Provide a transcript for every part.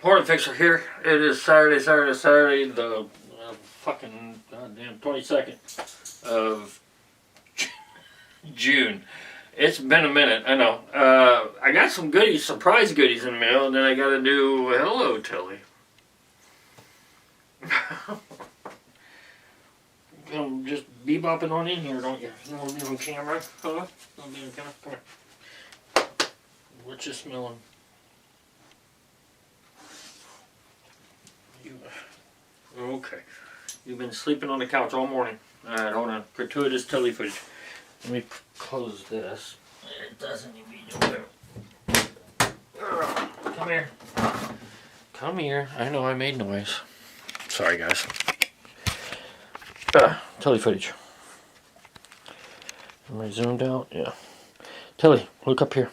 Hrntfixr here. It is Saturday, the fucking goddamn 22nd of June. It's been a minute, I know. I got some goodies, surprise goodies in the mail, and then I gotta do hello, Tilly. Just bebopping on in here, don't you? You want to be on camera? Huh? Want to be on camera? Come here. What you smelling? Okay. You've been sleeping on the couch all morning. Alright, hold on. Gratuitous Tilly footage. Let me close this. It doesn't even do it. Come here. Come here. I know I made noise. Sorry, guys. Tilly footage. Am I zoomed out? Yeah. Tilly, look up here.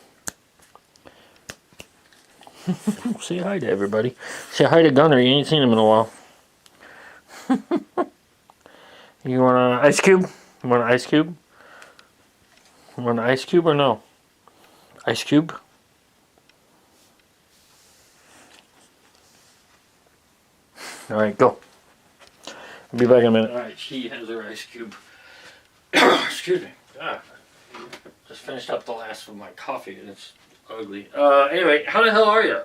Say hi to everybody. Say hi to Gunner. You ain't seen him in a while. You want an ice cube? You want an ice cube? You want an ice cube or no? Ice cube? Alright, go. I'll be back in a minute. Alright, she has her ice cube. Excuse me. Just finished up the last of my coffee and it's ugly. Anyway, how the hell are you?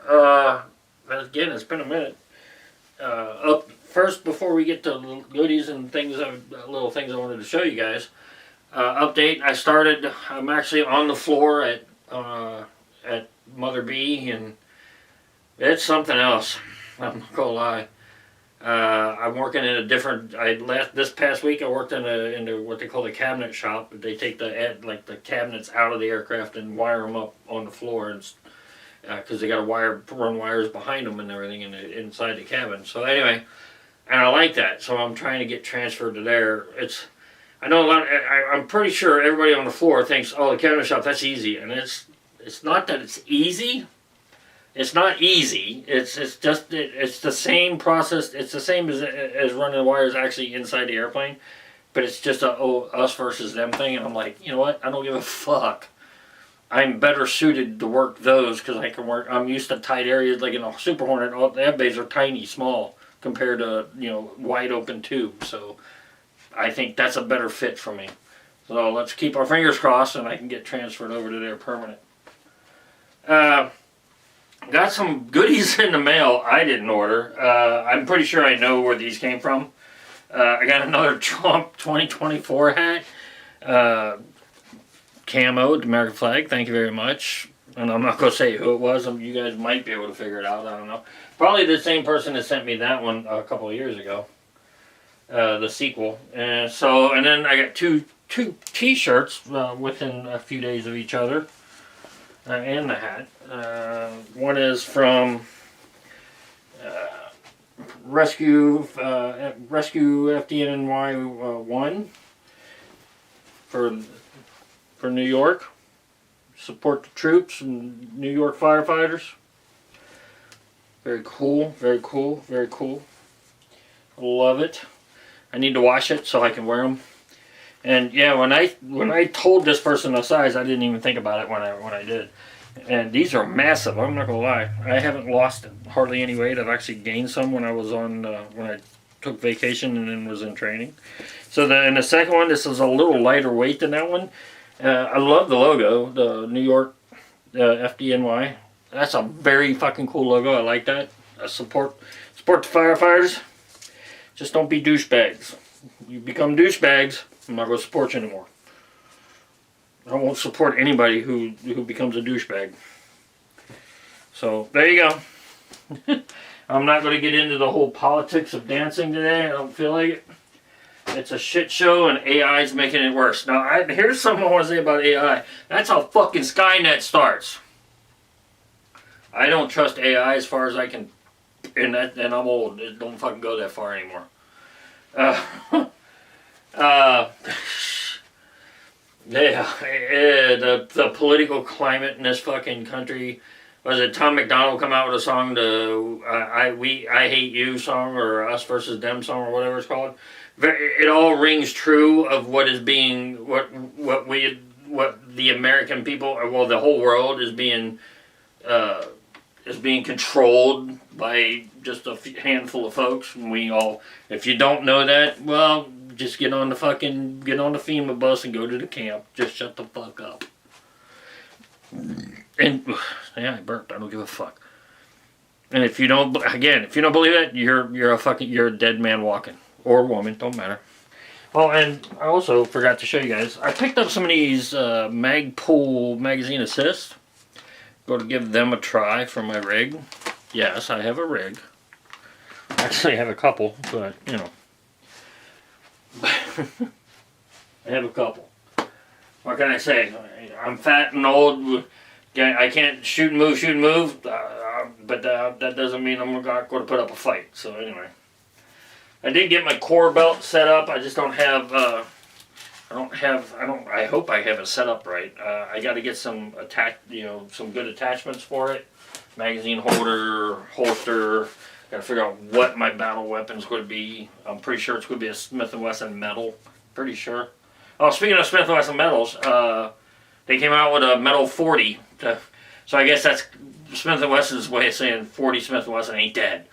Again, it's been a minute. Up first, before we get to goodies and things, little things I wanted to show you guys. Update. I'm actually on the floor at Mother B, and it's something else. I'm not gonna lie. I'm working in a different. This past week I worked in what they call the cabinet shop. They take the cabinets out of the aircraft and wire them up on the floor, and because they got to run wires behind them and everything inside the cabin. So anyway, and I like that. So I'm trying to get transferred to there. I know I'm pretty sure everybody on the floor thinks, oh, the cabinet shop, that's easy, and it's not that it's easy. It's not easy. It's the same process. It's the same as running the wires actually inside the airplane, but it's just a us versus them thing. And I'm like, you know what? I don't give a fuck. I'm better suited to work those because I can work. I'm used to tight areas like in a Super Hornet. All the F-bays are tiny, small compared to wide open tube. So I think that's a better fit for me. So let's keep our fingers crossed and I can get transferred over to there permanent. Got some goodies in the mail I didn't order. I'm pretty sure I know where these came from. I got another Trump 2024 hat. Camo, the American flag, thank you very much. And I'm not going to say who it was. You guys might be able to figure it out. I don't know. Probably the same person that sent me that one a couple of years ago. The sequel. And then I got two t-shirts within a few days of each other. And the hat. One is from Rescue FDNY 1 for New York. Support the troops and New York firefighters. Very cool, very cool, very cool. Love it. I need to wash it so I can wear them. And yeah, when I told this person the size, I didn't even think about it when I did. And these are massive. I'm not gonna lie. I haven't lost hardly any weight. I've actually gained some when I was when I took vacation and then was in training. So in the second one, this is a little lighter weight than that one. I love the logo, the New York FDNY. That's a very fucking cool logo. I like that. Support the firefighters. Just don't be douchebags. You become douchebags, I'm not going to support you anymore. I won't support anybody who becomes a douchebag. So there you go. I'm not going to get into the whole politics of dancing today. I don't feel like it. It's a shit show and AI is making it worse. Now, here's something I want to say about AI. That's how fucking Skynet starts. I don't trust AI as far as I can, and I'm old. It don't fucking go that far anymore. The political climate in this fucking country. Was it Tom McDonald come out with a song, I Hate You song, or Us versus Them song, or whatever it's called? It all rings true of what is being, what the American people, well, the whole world is being is being controlled by just a handful of folks. And we all, if you don't know that, well, just get on the FEMA bus and go to the camp. Just shut the fuck up. And yeah, I burped. I don't give a fuck. And if you don't believe it, you're a dead man walking, or woman, don't matter. Oh, and I also forgot to show you guys. I picked up some of these Magpul magazine assists. Go to give them a try for my rig. Yes, I have a rig. Actually, I have a couple, but you know, I have a couple. What can I say? I'm fat and old. I can't shoot and move, but that doesn't mean I'm going to put up a fight. So anyway, I did get my core belt set up. I just don't have. I hope I have it set up right. I got to get some some good attachments for it. Magazine holder, holster. Got to figure out what my battle weapon's going to be. I'm pretty sure it's going to be a Smith & Wesson metal. Pretty sure. Oh, speaking of Smith & Wesson metals, they came out with a metal 40. So I guess that's Smith & Wesson's way of saying 40 Smith & Wesson ain't dead.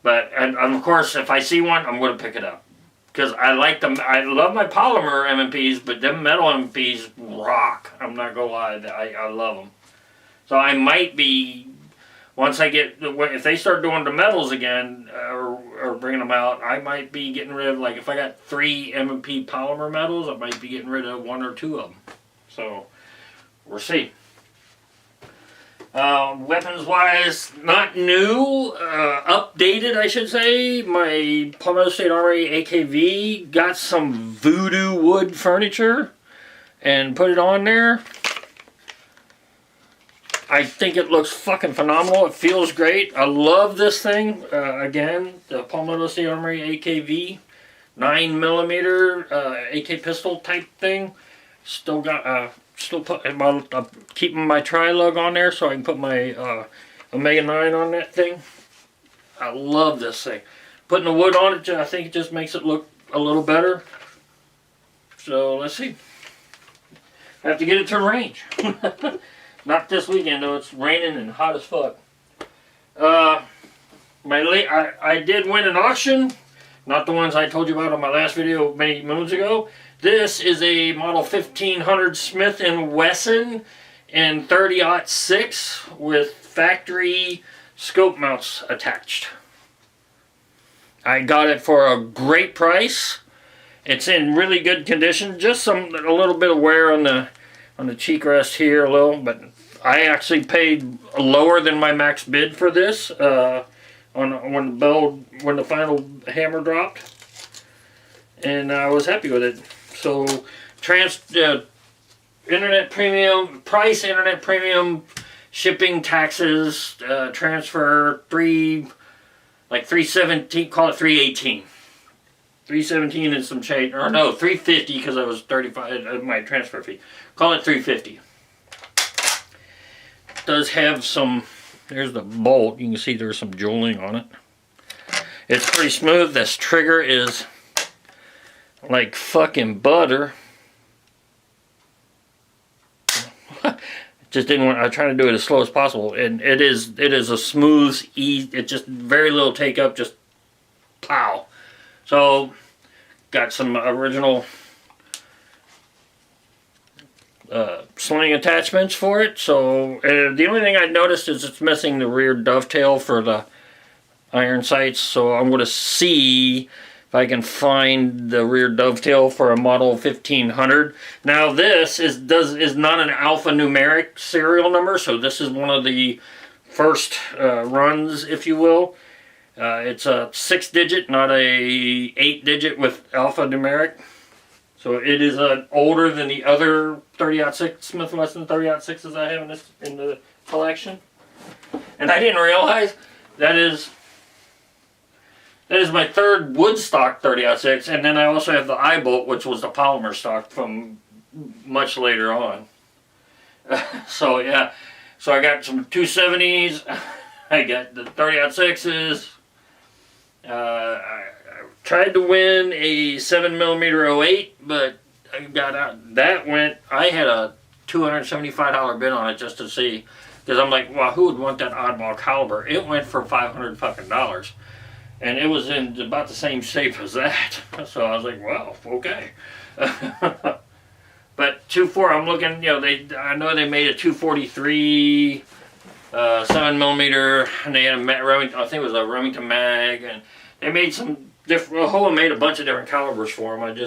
But and of course, if I see one, I'm going to pick it up. Because I like them. I love my polymer MMPs, but them metal MMPs rock. I'm not going to lie. I love them. So I might be, once I get, if they start doing the metals again, or bringing them out, I might be getting rid of, like, if I got 3 MMP polymer metals, I might be getting rid of 1 or 2 of them. So, we'll see. Weapons-wise, not new, updated, I should say. My Palmetto State Armory AKV got some voodoo wood furniture and put it on there. I think it looks fucking phenomenal. It feels great. I love this thing. Again, the Palmetto State Armory AKV 9mm AK pistol type thing. Still got I'm keeping my tri-lug on there so I can put my Omega 9 on that thing. I love this thing. Putting the wood on it, I think it just makes it look a little better. So let's see. I have to get it to range. Not this weekend though. It's raining and hot as fuck. I did win an auction. Not the ones I told you about on my last video many moons ago. This is a model 1500 Smith & Wesson in 30-06 with factory scope mounts attached. I got it for a great price. It's in really good condition. Just a little bit of wear on the cheek rest here a little, but I actually paid lower than my max bid for this when the final hammer dropped, and I was happy with it. So, internet premium, shipping, taxes, transfer, 317, call it 318. 317 and some change, or no, 350 because I was 35 of my transfer fee. Call it 350. It does have some, there's the bolt, you can see there's some jewelling on it. It's pretty smooth. This trigger is like fucking butter. Just didn't want. I try to do it as slow as possible, and it is a smooth, easy. It just very little take up, just pow. So got some original sling attachments for it. So the only thing I noticed is it's missing the rear dovetail for the iron sights. So I'm going to see if I can find the rear dovetail for a model 1500. Now this is not an alphanumeric serial number, so this is one of the first runs, if you will. It's a 6-digit, not a 8-digit with alphanumeric. So it is older than the other 30-06 Smith & Wesson 30-06s I have in the collection. And I didn't realize that is my third wood stock 30-06, and then I also have the eye-bolt, which was the polymer stock from much later on. So yeah, so I got some 270s, I got the 30-06s, I tried to win a 7mm 08, but I got out, I had a $275 bid on it just to see, because I'm like, well, who would want that oddball caliber? It went for $500 fucking dollars, and it was in about the same shape as that. So I was like, well, okay. But 2.4, I'm looking, I know they made a 243 7mm, and they had I think it was a Remington mag, and they made some different. Hoa made a bunch of different calibers for them.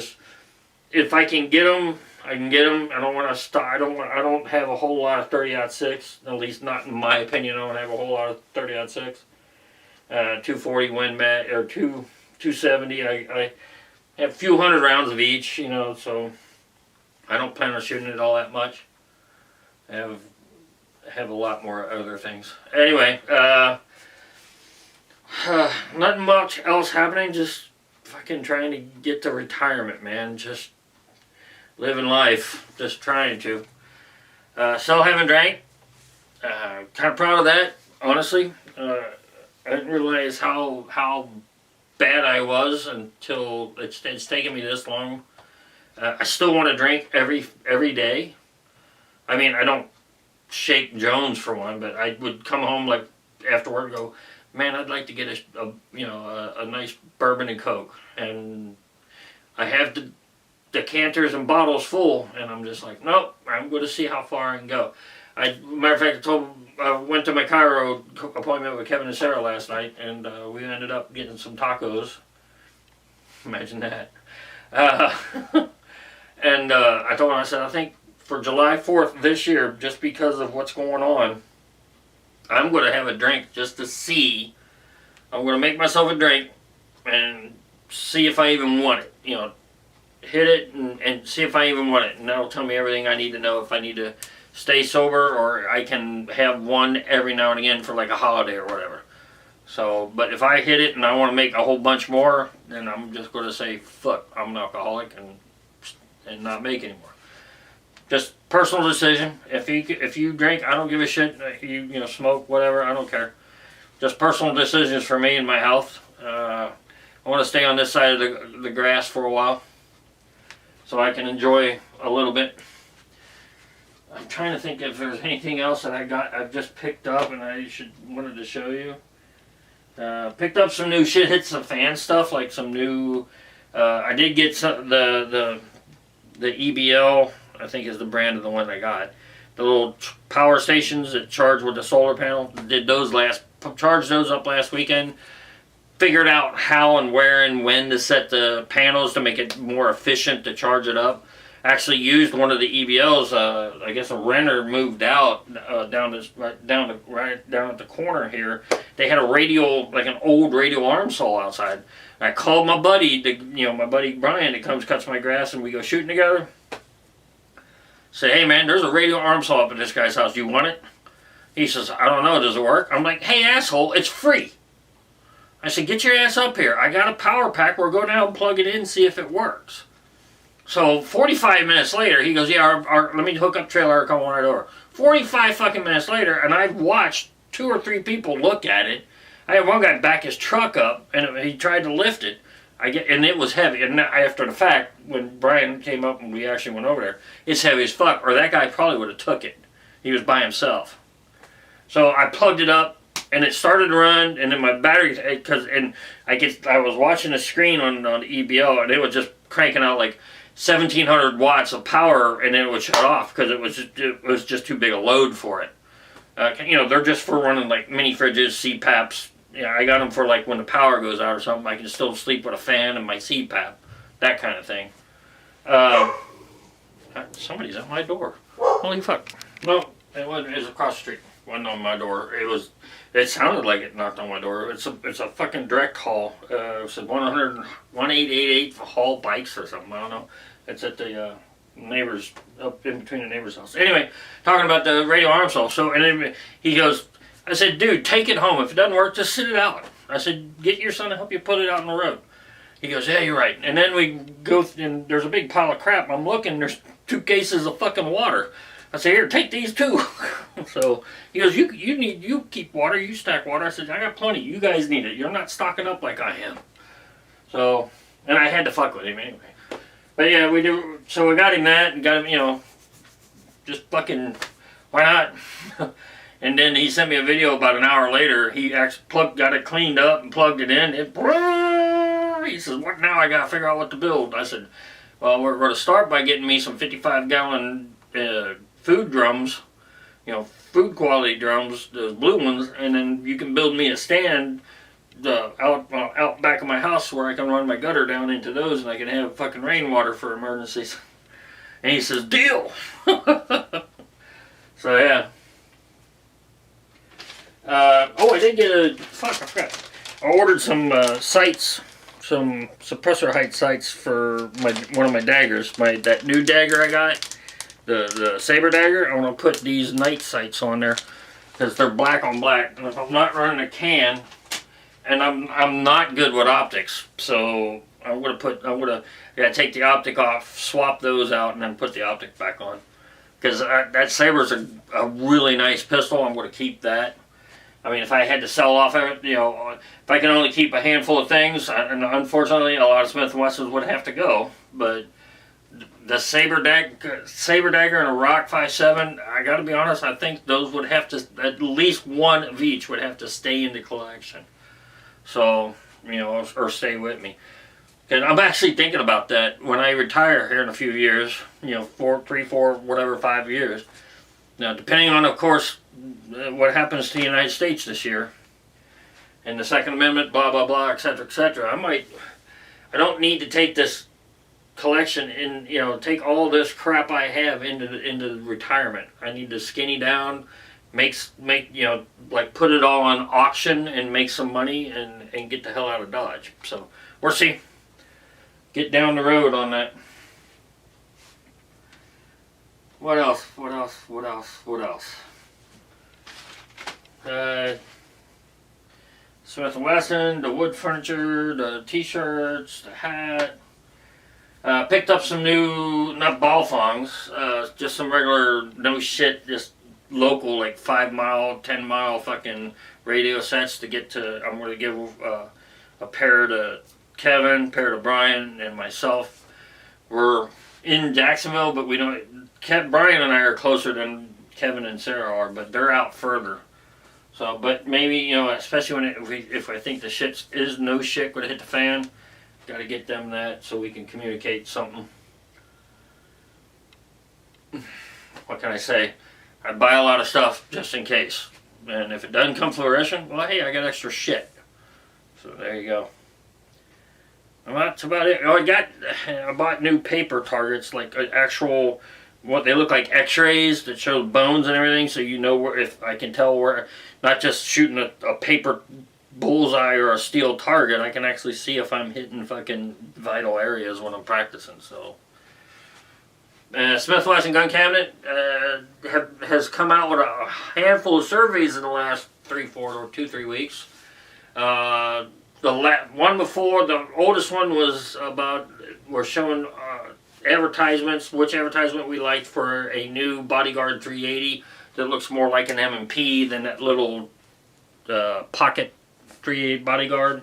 If I can get them, I can get them. I don't want to stop. I don't have a whole lot of 30-06. At least not in my opinion. I don't have a whole lot of 30-06. 240 Win mag or 270. I have a few hundred rounds of each. So I don't plan on shooting it all that much. I have a lot more other things. Anyway, nothing much else happening. Just fucking trying to get to retirement, man. Just living life. Just trying to. Still haven't drank. Kind of proud of that, honestly. I didn't realize how bad I was until it's taken me this long. I still want to drink every day. I mean, I don't shake Jones for one, but I would come home like after work and go, man, I'd like to get a nice bourbon and Coke, and I have the decanters and bottles full, and I'm just like, nope, I'm going to see how far I can go. Matter of fact, I went to my chiro appointment with Kevin and Sarah last night, and we ended up getting some tacos. Imagine that. And I told him, I said, I think for July 4th this year, just because of what's going on, I'm going to have a drink just to see. I'm going to make myself a drink and see if I even want it. Hit it and see if I even want it. And that'll tell me everything I need to know if I need to stay sober, or I can have one every now and again for like a holiday or whatever. So, but if I hit it and I want to make a whole bunch more, then I'm just going to say, fuck, I'm an alcoholic and not make anymore. Just personal decision. If you drink, I don't give a shit. You smoke, whatever, I don't care. Just personal decisions for me and my health. I want to stay on this side of the grass for a while, so I can enjoy a little bit. I'm trying to think if there's anything else that I've just picked up and I wanted to show you. Picked up some new shit, hit some fan stuff, like some new. I did get some the EBL. I think is the brand of the one I got. The little power stations that charge with the solar panel. Charged those up last weekend. Figured out how and where and when to set the panels to make it more efficient to charge it up. Actually used one of the EBLs. I guess a renter moved out right down at the corner here. They had a radial, like an old radial arm saw outside. I called my buddy, my buddy Brian, that comes cuts my grass, and we go shooting together. Say, hey man, there's a radial arm saw up at this guy's house. Do you want it? He says, I don't know, does it work? I'm like, hey asshole, it's free. I said, get your ass up here. I got a power pack. We'll go down and plug it in and see if it works. So 45 minutes later, he goes, yeah, let me hook up trailer, come on right over. 45 fucking minutes later, and I've watched 2 or 3 people look at it. I had one guy back his truck up, and he tried to lift it. And it was heavy. And after the fact, when Brian came up and we actually went over there, it's heavy as fuck. Or that guy probably would have took it. He was by himself. So I plugged it up, and it started to run. And then my battery, I was watching the screen on the EBL, and it was just cranking out like 1,700 watts of power, and then it would shut off because it was just too big a load for it. They're just for running like mini fridges, CPAPs. I got them for like when the power goes out or something. I can still sleep with a fan and my CPAP, that kind of thing. Somebody's at my door. Holy fuck! No, it wasn't. It was across the street. It wasn't on my door. It sounded like it knocked on my door. It's a fucking direct haul. It said 1888 for haul bikes or something. I don't know. It's at the neighbors up in between the neighbor's house. Anyway, talking about the radio arm saw. So and then he goes. I said, dude, take it home. If it doesn't work, just sit it out. I said, get your son to help you put it out on the road. He goes, yeah, you're right. And then we go, and there's a big pile of crap. I'm looking, there's 2 cases of fucking water. I said, here, take these too. So he goes, you keep water, you stack water. I said, I got plenty. You guys need it. You're not stocking up like I am. So, and I had to fuck with him anyway. But yeah, we do. So we got him that, and got him, just fucking, why not? And then he sent me a video about an hour later. He actually got it cleaned up and plugged it in. He says, "What now? I gotta figure out what to build." I said, "Well, we're going to start by getting me some 55-gallon food drums, food quality drums, those blue ones, and then you can build me a stand out back of my house where I can run my gutter down into those, and I can have fucking rainwater for emergencies." And he says, "Deal." So yeah. I did get I forgot. I ordered some sights, some suppressor height sights for one of my daggers. That new dagger I got, the saber dagger. I want to put these night sights on there because they're black on black. And if I'm not running a can, and I'm not good with optics, so I gotta take the optic off, swap those out, and then put the optic back on. Because that saber's a really nice pistol. I'm gonna keep that. I mean, if I had to sell off, if I can only keep a handful of things, and unfortunately, a lot of Smith & Wessons would have to go. But the saber dagger and a Rock 5.7, I got to be honest, I think those would have to, at least one of each would have to stay in the collection. So, or stay with me. And I'm actually thinking about that when I retire here in a few years. 3, 4, whatever, 5 years. Now, depending on, of course, what happens to the United States this year, and the Second Amendment, blah, blah, blah, etc., etc., I don't need to take this collection and, take all this crap I have into retirement. I need to skinny down, put it all on auction and make some money and get the hell out of Dodge. So, we'll see. Get down the road on that. What else? Smith & Wesson, the wood furniture, the t-shirts, the hat. Picked up some new, not ball thongs, just some regular, no shit, just local, like 5 mile, 10 mile fucking radio sets to get to. I'm going to give a pair to Kevin, a pair to Brian, and myself. We're in Jacksonville, but we don't. Brian and I are closer than Kevin and Sarah are, but they're out further. So, but maybe, especially if I think the shit is no shit going to hit the fan, got to get them that so we can communicate something. What can I say? I buy a lot of stuff just in case. And if it doesn't come to fruition, well, hey, I got extra shit. So there you go. Well, that's about it. I bought new paper targets, like actual, what they look like x-rays that show bones and everything, so if I can tell where, not just shooting a paper bullseye or a steel target, I can actually see if I'm hitting fucking vital areas when I'm practicing. So, Smith & Wesson Gun Cabinet has come out with a handful of surveys in the last 3 weeks. The one before, the oldest one was about, we're showing advertisements, which advertisement we liked for a new Bodyguard 380 that looks more like an M&P than that little pocket 380 Bodyguard,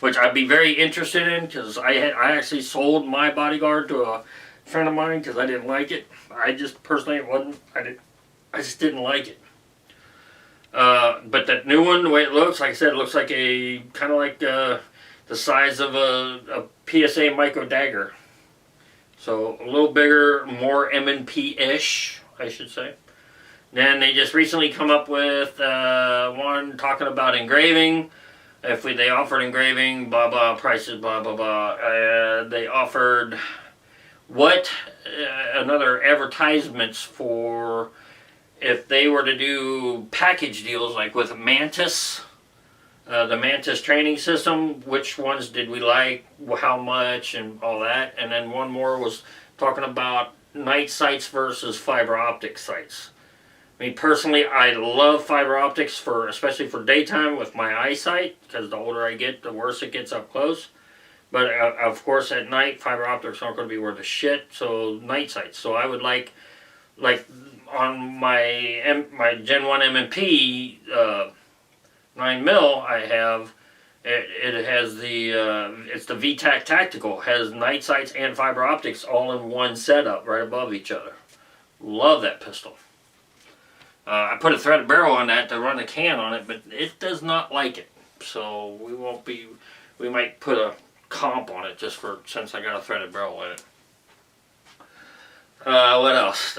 which I'd be very interested in, because I actually sold my Bodyguard to a friend of mine because I didn't like it. I just personally, I just didn't like it. But that new one, the way it looks, like I said, it looks like kind of like the size of a PSA micro dagger. So a little bigger, more M&P-ish, I should say. Then they just recently come up with one talking about engraving. If they offered engraving, blah blah, prices, blah blah blah. They offered another advertisements for if they were to do package deals, like with Mantis, the Mantis training system, which ones did we like, how much, and all that. And then one more was talking about night sights versus fiber optic sights. I mean, personally, I love fiber optics, especially for daytime with my eyesight, because the older I get, the worse it gets up close. But of course, at night, fiber optics aren't going to be worth a shit, so night sights. So I would like on my Gen 1 M&P 9mm, I have it has it's the VTAC Tactical, has night sights and fiber optics all in one setup right above each other. Love that pistol. I put a threaded barrel on that to run the can on it, but it does not like it. So we might put a comp on it just for, since I got a threaded barrel in it. What else?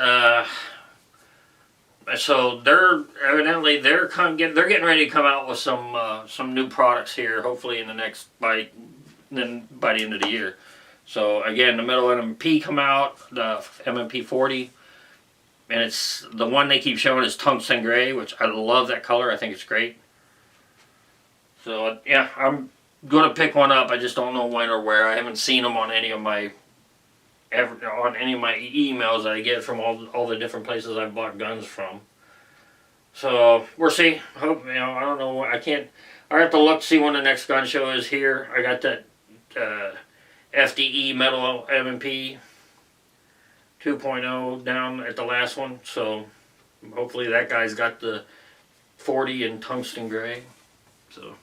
So they're getting ready to come out with some new products here, hopefully in the next by the end of the year. So again, the metal MMP come out, the MMP 40, and it's the one they keep showing is tungsten gray, which I love that color. I think it's great. So yeah, I'm gonna pick one up. I just don't know when or where. I haven't seen them on any of my emails that I get from all the different places I've bought guns from. So we'll see. Hope, you know, I don't know. I have to look to see when the next gun show is here. I got that FDE metal MMP 2.0 down at the last one. So hopefully that guy's got the 40 in tungsten gray. So.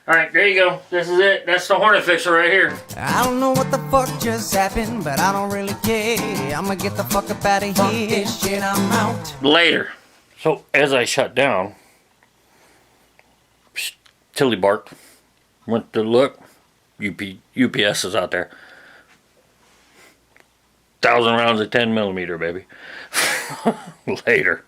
Alright, there you go. This is it. That's the Hrntfixr right here. I don't know what the fuck just happened, but I don't really care. I'm gonna get the fuck up out of here. This shit, I'm out. Later. So, as I shut down, Tilly barked. Went to look. UPS is out there. 1,000 rounds of 10mm, baby. Later.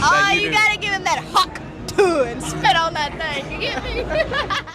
Oh, you gotta give him that huck too and spit on that thing. You get me?